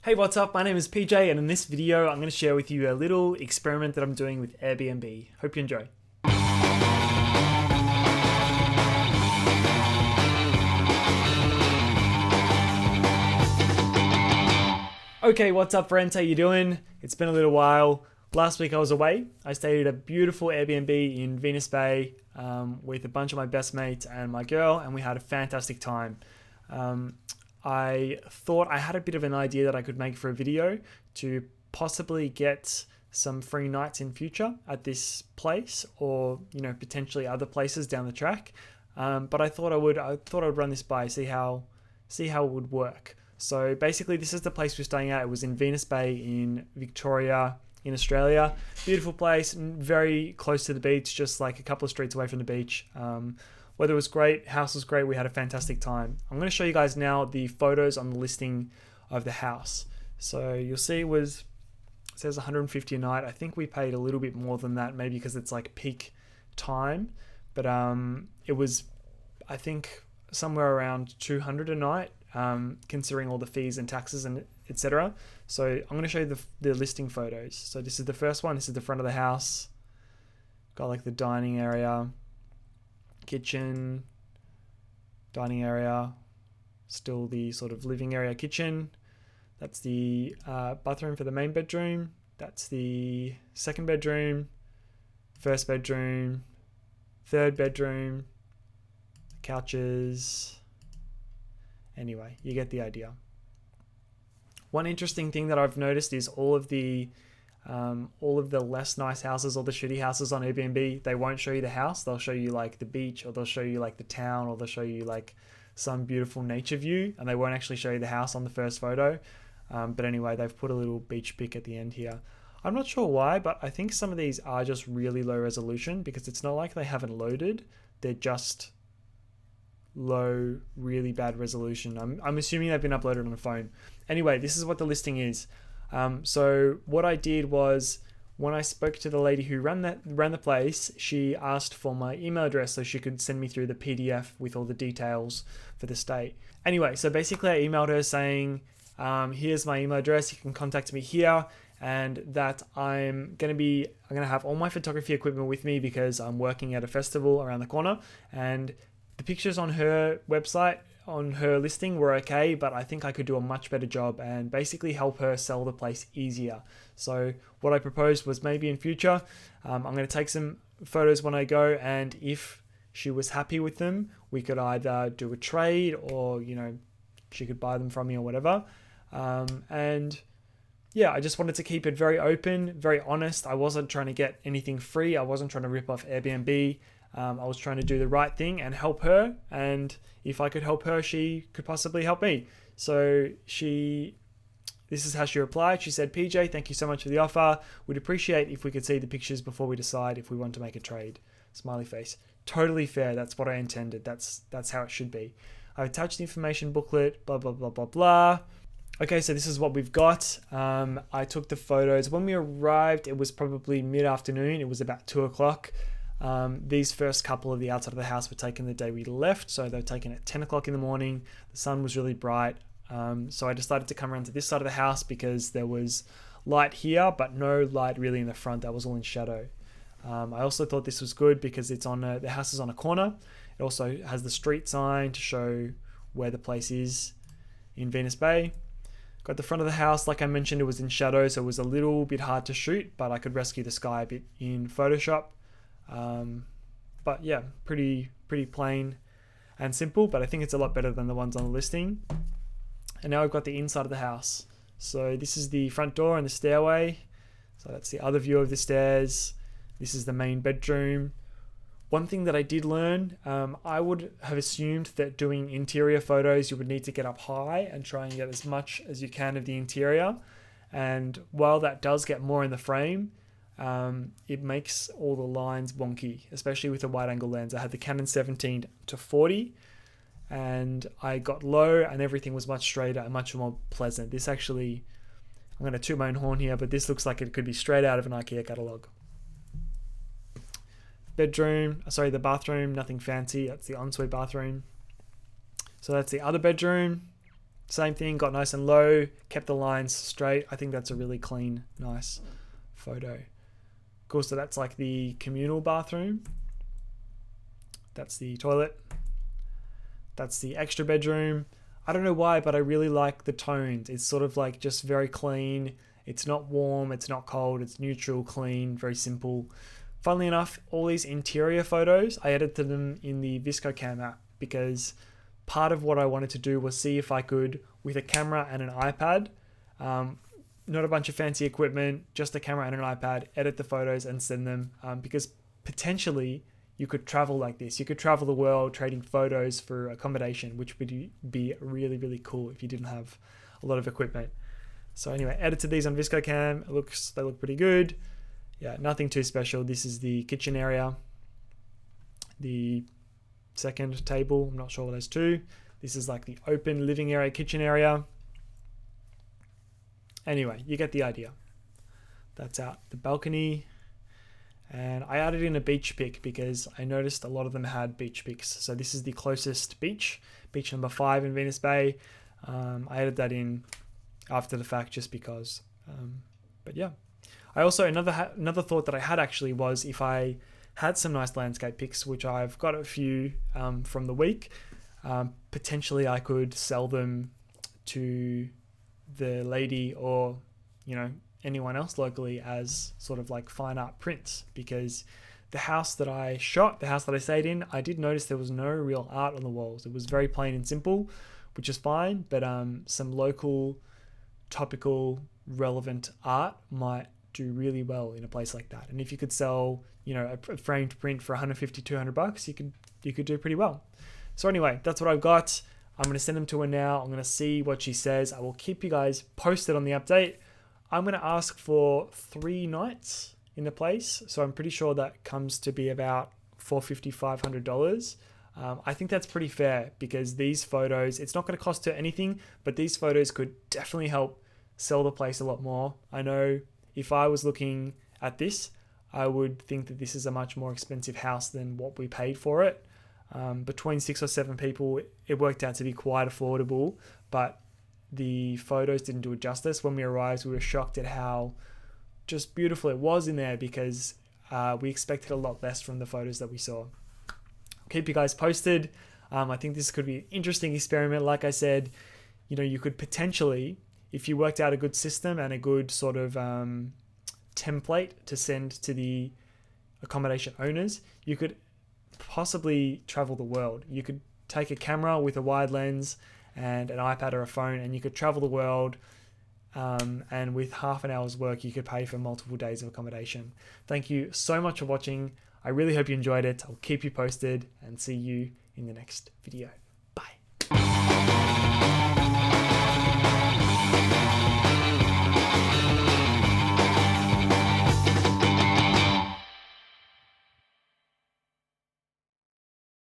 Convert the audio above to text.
Hey, what's up? My name is PJ, and in this video I'm going to share with you a little experiment that I'm doing with Airbnb. Hope you enjoy. Okay, what's up friends? How you doing? It's been a little while. Last week I was away. I stayed at a beautiful Airbnb in Venus Bay with a bunch of my best mates and my girl, and we had a fantastic time. I thought I had a bit of an idea that I could make for a video to possibly get some free nights in future at this place, or potentially other places down the track. But I thought I would run this by, see how it would work. So basically, this is the place we're staying at. It was in Venus Bay in Victoria, in Australia. Beautiful place, very close to the beach, just like a couple of streets away from the beach. Weather was great, house was great, we had a fantastic time. I'm going to show you guys now the photos on the listing of the house. So you'll see it says 150 a night. I think we paid a little bit more than that, maybe because it's like peak time. But it was, I think, somewhere around 200 a night, considering all the fees and taxes and etc. So I'm going to show you the listing photos. So this is the first one. This is the front of the house. Got like the dining area, kitchen, dining area, still the sort of living area, kitchen. That's the bathroom for the main bedroom. That's the second bedroom, first bedroom, third bedroom, couches. Anyway, you get the idea. One interesting thing that I've noticed is all of the less nice houses or the shitty houses on Airbnb, they won't show you the house. They'll show you like the beach, or they'll show you like the town, or they'll show you like some beautiful nature view, and they won't actually show you the house on the first photo. But anyway, they've put a little beach pic at the end here. I'm not sure why, but I think some of these are just really low resolution, because it's not like they haven't loaded. They're just low, really bad resolution. I'm assuming they've been uploaded on a phone. Anyway, this is what the listing is. So what I did was, when I spoke to the lady who ran the place, she asked for my email address so she could send me through the PDF with all the details for the stay. Anyway, so basically I emailed her saying, here's my email address, you can contact me here, and that I'm gonna have all my photography equipment with me because I'm working at a festival around the corner, and the pictures on her website, on her listing, were okay, but I think I could do a much better job and basically help her sell the place easier. So what I proposed was, maybe in future, I'm going to take some photos when I go, and if she was happy with them, we could either do a trade, or she could buy them from me or whatever. And yeah, I just wanted to keep it very open, very honest. I wasn't trying to get anything free. I wasn't trying to rip off Airbnb. I was trying to do the right thing and help her, and if I could help her, she could possibly help me. So this is how she replied. She said, "PJ, thank you so much for the offer. We'd appreciate if we could see the pictures before we decide if we want to make a trade." Smiley face. Totally fair. That's what I intended. That's how it should be. I attached the information booklet, blah, blah, blah, blah, blah. Okay, so this is what we've got. I took the photos. When we arrived, it was probably mid-afternoon. It was about 2 o'clock. These first couple of the outside of the house were taken the day we left, so they were taken at 10 o'clock in the morning. The sun was really bright, so I decided to come around to this side of the house because there was light here, but no light really in the front. That was all in shadow. I also thought this was good because the house is on a corner. It also has the street sign to show where the place is in Venus Bay. Got the front of the house, like I mentioned, it was in shadow, so it was a little bit hard to shoot, but I could rescue the sky a bit in Photoshop. But yeah, pretty plain and simple, but I think it's a lot better than the ones on the listing. And now I've got the inside of the house. So this is the front door and the stairway. So that's the other view of the stairs. This is the main bedroom. One thing that I did learn, I would have assumed that doing interior photos, you would need to get up high and try and get as much as you can of the interior. And while that does get more in the frame, it makes all the lines wonky, especially with a wide angle lens. I had the Canon 17 to 40, and I got low, and everything was much straighter and much more pleasant. This actually, I'm going to toot my own horn here, but this looks like it could be straight out of an IKEA catalogue. The bathroom, nothing fancy. That's the ensuite bathroom. So that's the other bedroom. Same thing, got nice and low, kept the lines straight. I think that's a really clean, nice photo. Cool, so that's like the communal bathroom. That's the toilet. That's the extra bedroom. I don't know why, but I really like the tones. It's sort of like just very clean. It's not warm, it's not cold, it's neutral, clean, very simple. Funnily enough, all these interior photos, I edited them in the ViscoCam app because part of what I wanted to do was see if I could, with a camera and an iPad, not a bunch of fancy equipment, just a camera and an iPad, edit the photos and send them, because potentially you could travel like this. You could travel the world trading photos for accommodation, which would be really, really cool if you didn't have a lot of equipment. So anyway, edited these on ViscoCam. They look pretty good. Yeah, nothing too special. This is the kitchen area. The second table, I'm not sure what those two. This is like the open living area, kitchen area. Anyway, you get the idea. That's out the balcony. And I added in a beach pic because I noticed a lot of them had beach pics. So this is the closest beach number 5 in Venus Bay. I added that in after the fact just because. But yeah. I also, another thought that I had actually was if I had some nice landscape pics, which I've got a few from the week, potentially I could sell them to the lady or, anyone else locally as sort of like fine art prints, because the house that I shot, the house that I stayed in, I did notice there was no real art on the walls. It was very plain and simple, which is fine, but some local, topical, relevant art might do really well in a place like that. And if you could sell, a framed print for $150-$200, you could do pretty well. So anyway, that's what I've got. I'm going to send them to her now. I'm going to see what she says. I will keep you guys posted on the update. I'm going to ask for 3 nights in the place. So I'm pretty sure that comes to be about $450-$500. I think that's pretty fair because these photos, it's not going to cost her anything, but these photos could definitely help sell the place a lot more. I know if I was looking at this, I would think that this is a much more expensive house than what we paid for it. Between 6 or 7 people, it worked out to be quite affordable, but the photos didn't do it justice. When we arrived, we were shocked at how just beautiful it was in there because we expected a lot less from the photos that we saw. I'll keep you guys posted. I think this could be an interesting experiment. Like I said, you could potentially, if you worked out a good system and a good sort of template to send to the accommodation owners, you could possibly travel the world. You could take a camera with a wide lens and an iPad or a phone, and you could travel the world, and with half an hour's work you could pay for multiple days of accommodation. Thank you so much for watching. I really hope you enjoyed it. I'll keep you posted and see you in the next video.